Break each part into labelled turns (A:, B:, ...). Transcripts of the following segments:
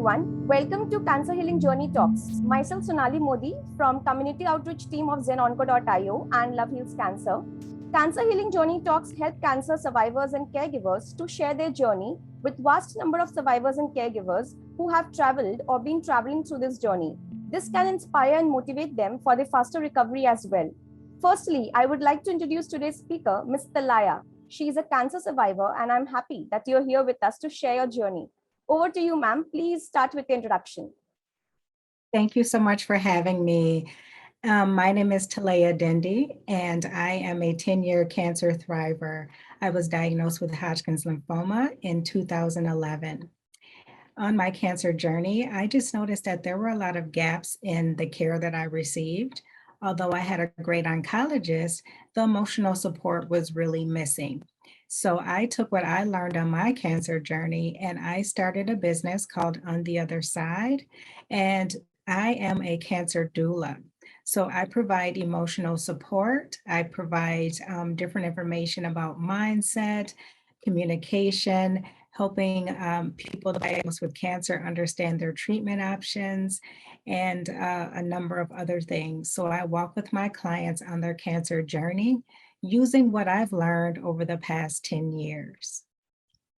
A: everyone. Welcome to Cancer Healing Journey Talks. Myself Sonali Modi from Community Outreach Team of ZenOnco.io and Love Heals Cancer. Cancer Healing Journey Talks help cancer survivors and caregivers to share their journey with vast number of survivors and caregivers who have traveled or been traveling through this journey. This can inspire and motivate them for their faster recovery as well. Firstly, I would like to introduce today's speaker, Ms. Talaya. She is a cancer survivor and I'm happy that you're here with us to share your journey. Over to you, ma'am. Please start with the introduction.
B: Thank you so much for having me. My name is Talaya Dendy, and I am a 10-year cancer thriver. I was diagnosed with Hodgkin's lymphoma in 2011. On my cancer journey, I just noticed that there were a lot of gaps in the care that I received. Although I had a great oncologist, the emotional support was really missing. So I took what I learned on my cancer journey and I started a business called On the Other Side. And I am a cancer doula. So I provide emotional support. I provide different information about mindset, communication, helping people diagnosed with cancer understand their treatment options, and a number of other things. So I walk with my clients on their cancer journey using what I've learned over the past 10 years.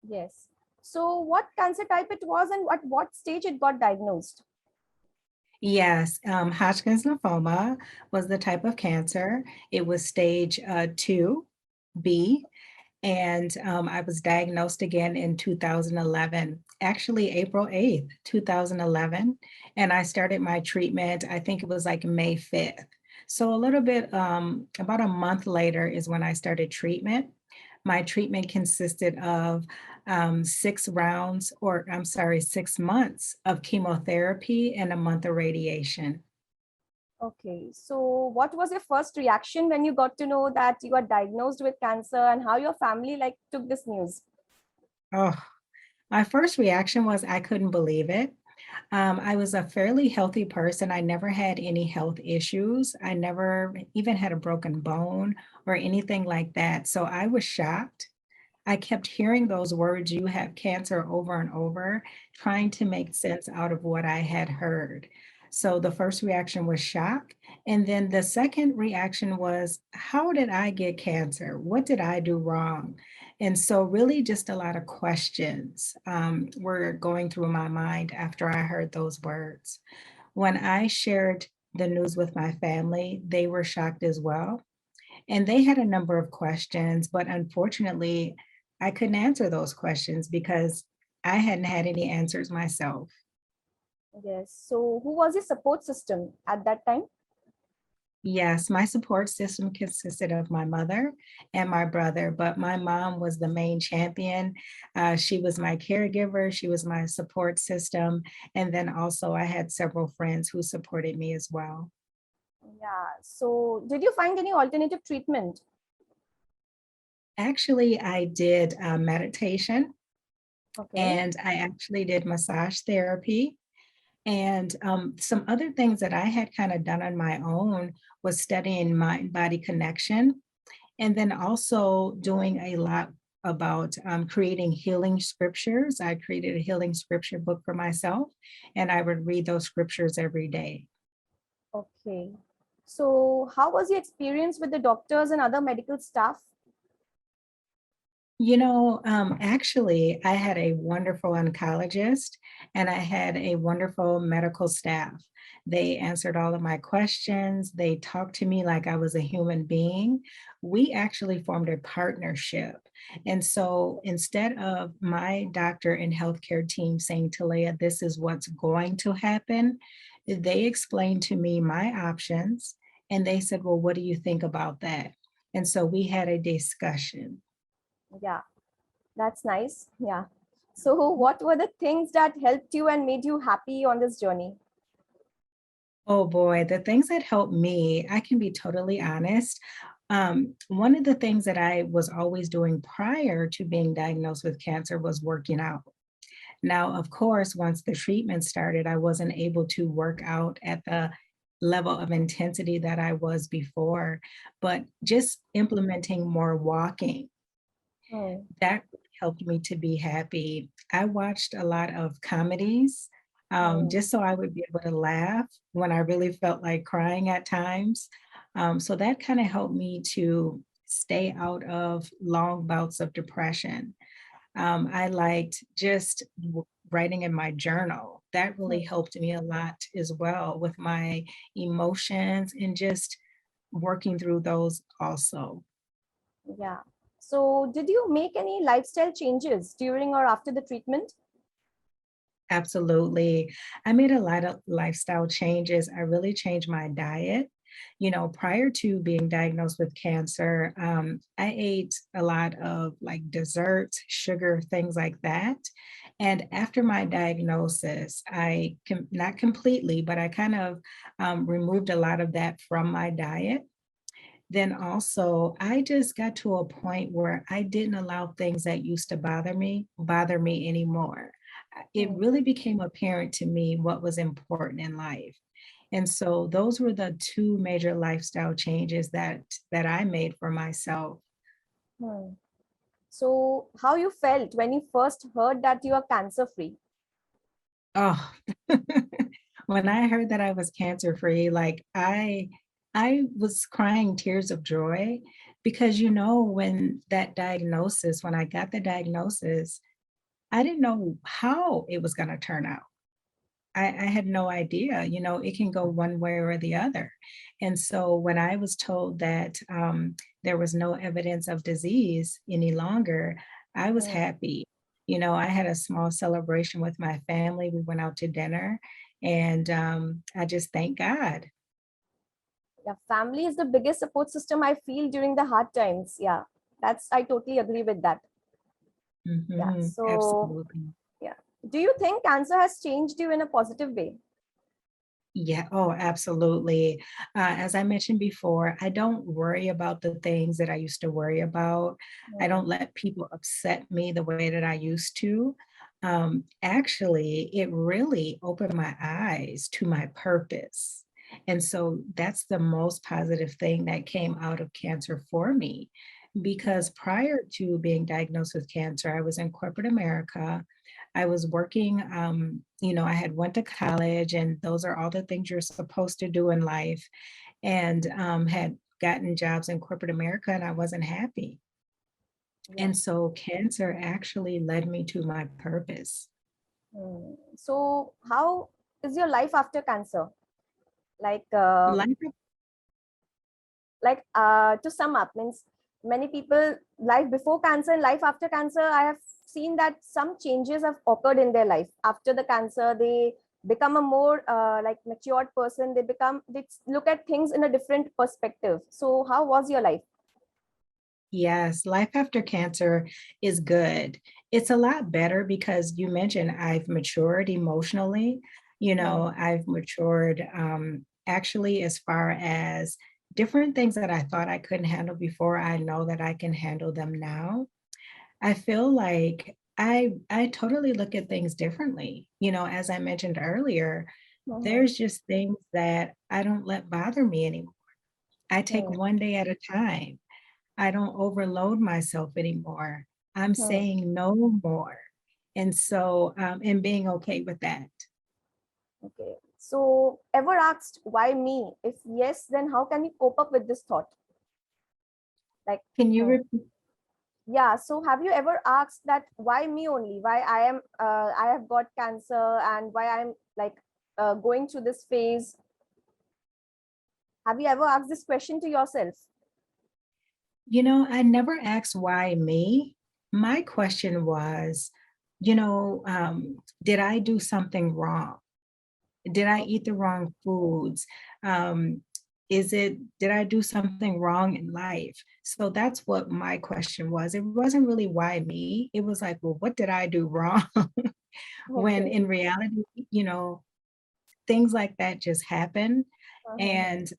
A: Yes. So what cancer type it was and at what stage it got diagnosed?
B: Yes, Hodgkin's lymphoma was the type of cancer. It was stage 2B, and I was diagnosed again in 2011, actually April 8th, 2011. And I started my treatment, I think it was like May 5th. So a little bit, about a month later is when I started treatment. My treatment consisted of 6 months of chemotherapy and a month of radiation.
A: Okay. So what was your first reaction when you got to know that you got diagnosed with cancer and how your family took this news?
B: Oh, my first reaction was I couldn't believe it. I was a fairly healthy person. I never had any health issues. I never even had a broken bone or anything like that. So I was shocked. I kept hearing those words, you have cancer, over and over, trying to make sense out of what I had heard. So the first reaction was shock. And then the second reaction was, how did I get cancer? What did I do wrong? And so, really, just a lot of questions were going through my mind after I heard those words. When I shared the news with my family, they were shocked as well. And they had a number of questions, but unfortunately, I couldn't answer those questions because I hadn't had any answers myself.
A: Yes. So who was your support system at that time?
B: Yes, my support system consisted of my mother and my brother, but my mom was the main champion. She was my caregiver, she was my support system. And then also, I had several friends who supported me as well.
A: Yeah. So did you find any alternative treatment?
B: Actually, I did meditation
A: Okay.
B: and I actually did massage therapy. And some other things that I had kind of done on my own was studying mind body connection, and then also doing a lot about creating healing scriptures. I created a healing scripture book for myself, and I would read those scriptures every day.
A: Okay. So how was your experience with the doctors and other medical staff?
B: Actually, I had a wonderful oncologist and I had a wonderful medical staff. They answered all of my questions. They talked to me like I was a human being. We actually formed a partnership. And so instead of my doctor and healthcare team saying, Talaya, this is what's going to happen, they explained to me my options and they said, well, what do you think about that? And so we had a discussion.
A: Yeah, that's nice. Yeah. So what were the things that helped you and made you happy on this journey?
B: Oh boy, the things that helped me, I can be totally honest. One of the things that I was always doing prior to being diagnosed with cancer was working out. Now, of course, once the treatment started, I wasn't able to work out at the level of intensity that I was before, but just implementing more walking,
A: Hmm.
B: that helped me to be happy. I watched a lot of comedies
A: Hmm.
B: just so I would be able to laugh when I really felt like crying at times. So that kind of helped me to stay out of long bouts of depression. I liked just writing in my journal. That really
A: Hmm.
B: helped me a lot as well with my emotions and just working through those also.
A: Yeah. So, did you make any lifestyle changes during or after the treatment?
B: Absolutely. I made a lot of lifestyle changes. I really changed my diet. Prior to being diagnosed with cancer, I ate a lot of like desserts, sugar, things like that. And after my diagnosis, not completely, but I kind of removed a lot of that from my diet. Then also, I just got to a point where I didn't allow things that used to bother me anymore. It
A: Hmm.
B: really became apparent to me what was important in life. And so those were the two major lifestyle changes that I made for myself.
A: Hmm. So, how you felt when you first heard that you are cancer free?
B: Oh, when I heard that I was cancer free, like I was crying tears of joy because when I got the diagnosis, I didn't know how it was going to turn out. I had no idea, it can go one way or the other. And so when I was told that there was no evidence of disease any longer, I was
A: Hmm.
B: happy. I had a small celebration with my family. We went out to dinner and I just thank God.
A: Yeah, family is the biggest support system I feel during the hard times. Yeah, I totally agree with that. Yeah. So,
B: Absolutely.
A: yeah. Do you think cancer has changed you in a positive way?
B: Yeah, oh, absolutely. As I mentioned before, I don't worry about the things that I used to worry about. I
A: Hmm.
B: don't let people upset me the way that I used to. Actually, it really opened my eyes to my purpose. And so that's the most positive thing that came out of cancer for me.
A: Hmm.
B: Because prior to being diagnosed with cancer, I was in corporate America. I was working, I had went to college and those are all the things you're supposed to do in life and had gotten jobs in corporate America and I wasn't happy.
A: Yeah.
B: And so cancer actually led me to my purpose.
A: Hmm. So, how is your life after cancer? Like,
B: Life,
A: to sum up, means many people life before cancer and life after cancer. I have seen that some changes have occurred in their life after the cancer. They become a more like matured person. They look at things in a different perspective. So, how was your life?
B: yes, life after cancer is good. It's a lot better because you mentioned I've matured emotionally.
A: Hmm.
B: I've matured actually as far as different things that I thought I couldn't handle before. I know that I can handle them now. I feel like I totally look at things differently. As I mentioned earlier,
A: Hmm.
B: there's just things that I don't let bother me anymore. I take
A: Hmm.
B: one day at a time. I don't overload myself anymore. I'm
A: Hmm.
B: saying no more. And being okay with that.
A: Okay. So, ever asked why me? If yes, then how can you cope up with this thought? Like,
B: Can you
A: hmm.
B: repeat?
A: Yeah, so have you ever asked that why me only, why I have got cancer, and why I'm like going through this phase? Have you ever asked this question to yourself?
B: I never asked why me. My question was, did I do something wrong? Did I eat the wrong foods? Um, did I do something wrong in life? So that's what my question was. It wasn't really why me. It was like, well, what did I do wrong? When
A: Okay.
B: in reality, you know, things like that just happen.
A: Uh-huh.
B: And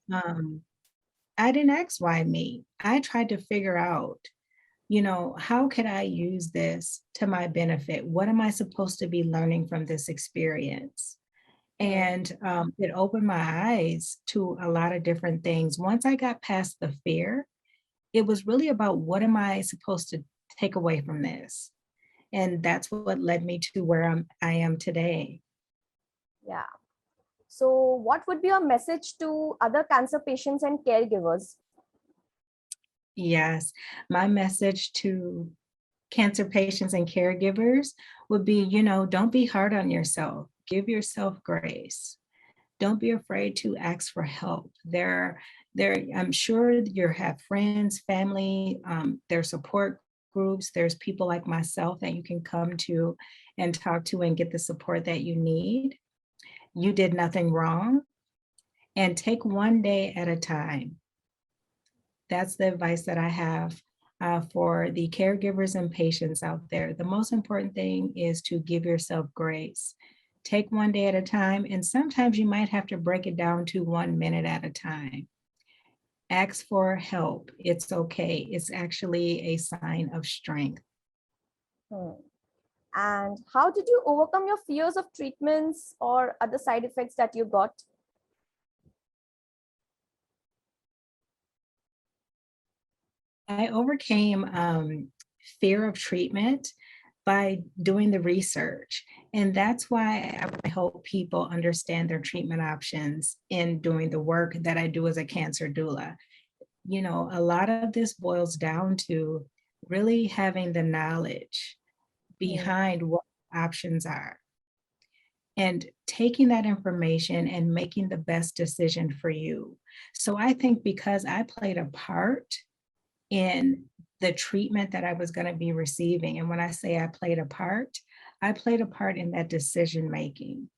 B: I didn't ask why me. I tried to figure out, how can I use this to my benefit? What am I supposed to be learning from this experience?
A: Hmm.
B: And it opened my eyes to a lot of different things. Once I got past the fear, it was really about what am I supposed to take away from this? And that's what led me to where I am today.
A: Yeah. So, what would be your message to other cancer patients and caregivers?
B: Yes, my message to cancer patients and caregivers would be, don't be hard on yourself. Give yourself grace. Don't be afraid to ask for help. I'm sure you have friends, family, their support groups. There's people like myself that you can come to and talk to and get the support that you need. You did nothing wrong, and take one day at a time. That's the advice that I have for the caregivers and patients out there. The most important thing is to give yourself grace. Take one day at a time, and sometimes you might have to break it down to 1 minute at a time. Ask for help. It's okay. It's actually a sign of strength.
A: Hmm. And how did you overcome your fears of treatments or other side effects that you got?
B: I overcame fear of treatment by doing the research. And that's why I hope people understand their treatment options in doing the work that I do as a cancer doula. A lot of this boils down to really having the knowledge
A: Hmm.
B: behind what options are and taking that information and making the best decision for you. So I think because I played a part in the treatment that I was going to be receiving. And when I say I played a part in that decision making.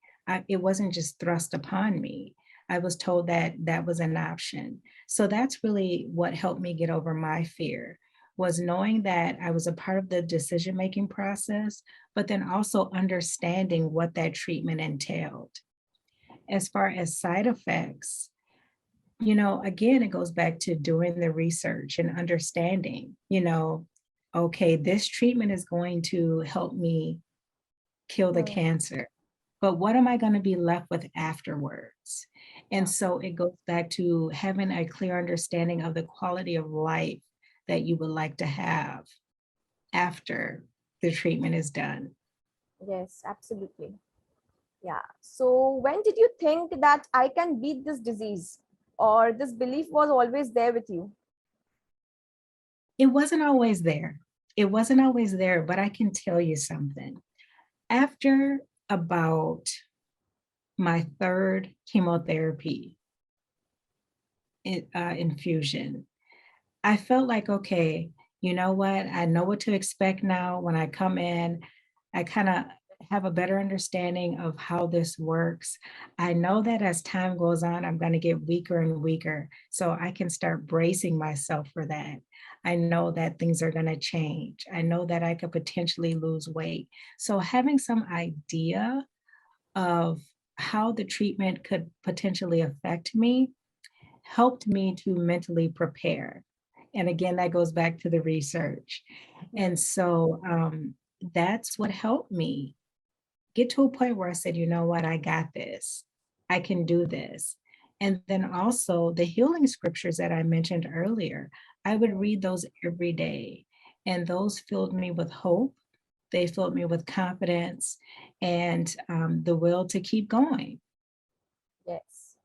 B: It wasn't just thrust upon me. I was told that that was an option. So that's really what helped me get over my fear, was knowing that I was a part of the decision making process, but then also understanding what that treatment entailed. As far as side effects, again, it goes back to doing the research and understanding, okay, this treatment is going to help me kill the
A: Hmm.
B: cancer, but what am I going to be left with afterwards? And
A: Yeah.
B: so it goes back to having a clear understanding of the quality of life that you would like to have after the treatment is done.
A: Yes, absolutely. Yeah. So, when did you think that I can beat this disease? Or this belief was always there with you?
B: It wasn't always there. It wasn't always there, but I can tell you something. After about my third chemotherapy infusion, I felt like, okay, you know what? I know what to expect now when I come in. I kind of have a better understanding of how this works. I know that as time goes on, I'm going to get weaker and weaker. So I can start bracing myself for that. I know that things are going to change. I know that I could potentially lose weight. So having some idea of how the treatment could potentially affect me helped me to mentally prepare. And again, that goes back to the research.
A: Hmm.
B: And so that's what helped me get to a point where I said, you know what, I got this. I can do this. And then also the healing scriptures that I mentioned earlier, I would
A: Hmm.
B: read those every day. And those filled me with hope. They filled me with confidence and the will to keep going.
A: Yes.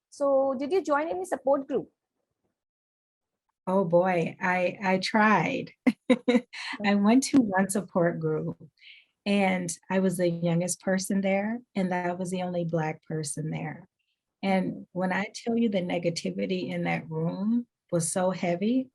A: So, did you join any support group?
B: Oh boy, I tried. I went to one support group and I was the youngest person there, and that was the only Black person there. And
A: Mhm.
B: when I tell you the negativity in that room was so heavy,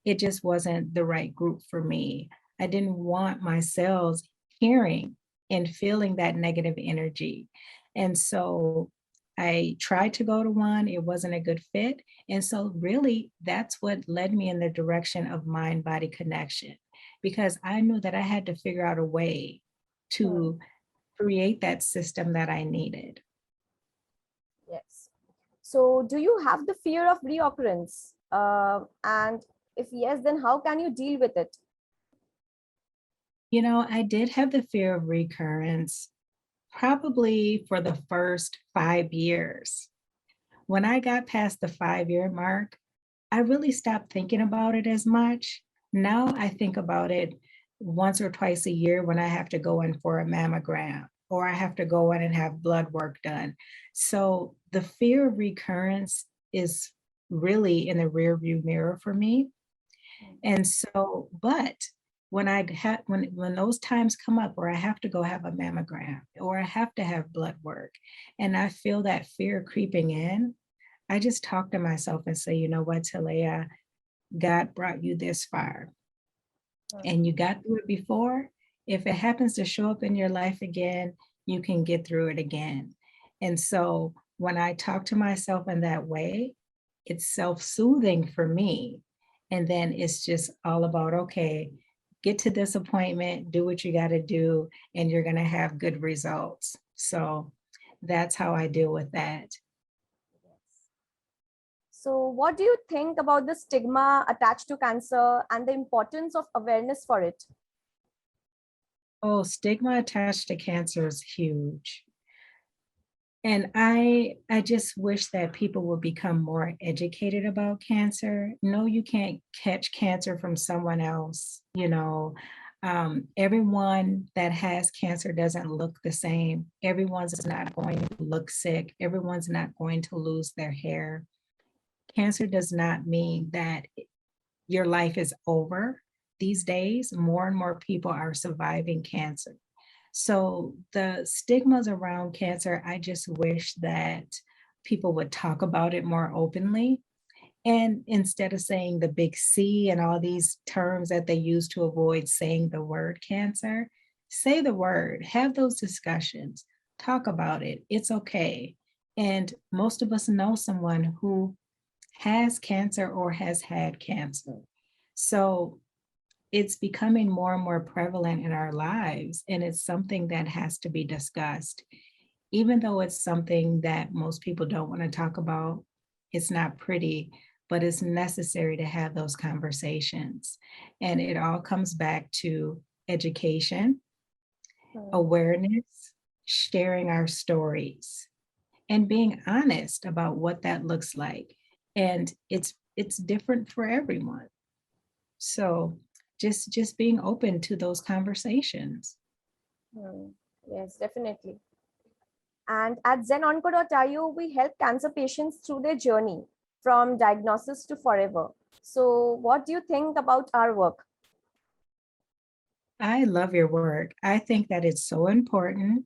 B: it just wasn't the right group for me. I didn't want my cells hearing and feeling that negative energy. And so I tried to go to one, it wasn't a good fit. And so, really, that's what led me in the direction of mind body connection, because I knew that I had to figure out a way
A: Hmm.
B: to create that system that I needed.
A: Yes. So, do you have the fear of reoccurrence? And if yes, then how can you deal with it?
B: I did have the fear of recurrence probably for the first 5 years. When I got past the 5 year mark, I really stopped thinking about it as much. Now I think about it once or twice a year when I have to go in for a mammogram. or I have to go in and have blood work done. So the fear of recurrence is really in the rear view mirror for me. And so, but when those times come up where I have to go have a mammogram or I have to have blood work and I feel that fear creeping in, I just talk to myself and say, you know what, Talaya, God brought you this far and you got through it before. If it happens to show up in your life again, you can get through it again. And so when I talk to myself in that way, it's self-soothing for me. And then it's just all about, okay, get to this appointment, do what you got to do, and you're going to have good results. So that's how I deal with that.
A: So, what do you think about the stigma attached to cancer and the importance of awareness for it?
B: Oh, stigma attached to cancer is huge. And I just wish that people would become more educated about cancer. No, you can't catch cancer from someone else, you know. Everyone that has cancer doesn't look the same. Everyone's not going to look sick. Everyone's not going to lose their hair. Cancer does not mean that your life is over. These days, more and more people are surviving cancer. So the stigmas around cancer, I just wish that people would talk about it more openly. And instead of saying the big C and all these terms that they use to avoid saying the word cancer, say the word, have those discussions, talk about it. It's okay. And most of us know someone who has cancer or has had cancer. So it's becoming more and more prevalent in our lives, and it's something that has to be discussed. Even though it's something that most people don't want to talk about, it's not pretty, but it's necessary to have those conversations. And it all comes back to education, awareness, sharing our stories, and being honest about what that looks like. And it's different for everyone. So just being open to those conversations.
A: Yes, definitely. And at zenonco.io, we help cancer patients through their journey from diagnosis to forever. So, what do you think about our work?
B: I love your work. I think that it's so important.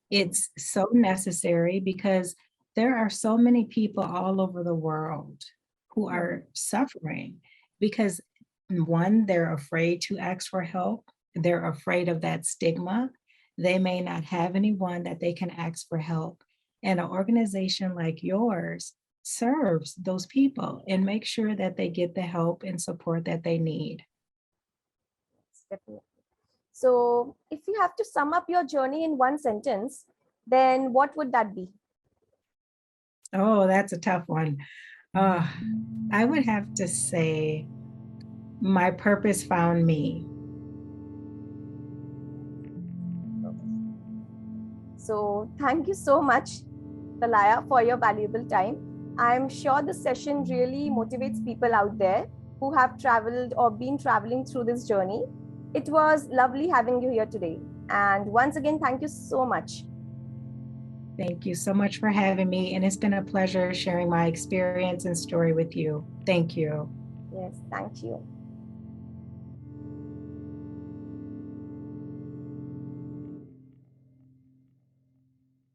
B: It's so necessary because there are so many people all over the world who are suffering because one, they're afraid to ask for help. They're afraid of that stigma. They may not have anyone that they can ask for help. And an organization like yours serves those people and makes sure that they get the help and support that they need.
A: Definitely. So, if you have to sum up your journey in one sentence, then what would that be?
B: Oh, that's a tough one. Uh, I would have to say, my purpose found me.
A: So, thank you so much, Talaya, for your valuable time. I'm sure this session really motivates people out there who have traveled or been traveling through this journey. It was lovely having you here today. And once again, thank you so much.
B: Thank you so much for having me. And it's been a pleasure sharing my experience and story with you. Thank you.
A: Yes, thank you.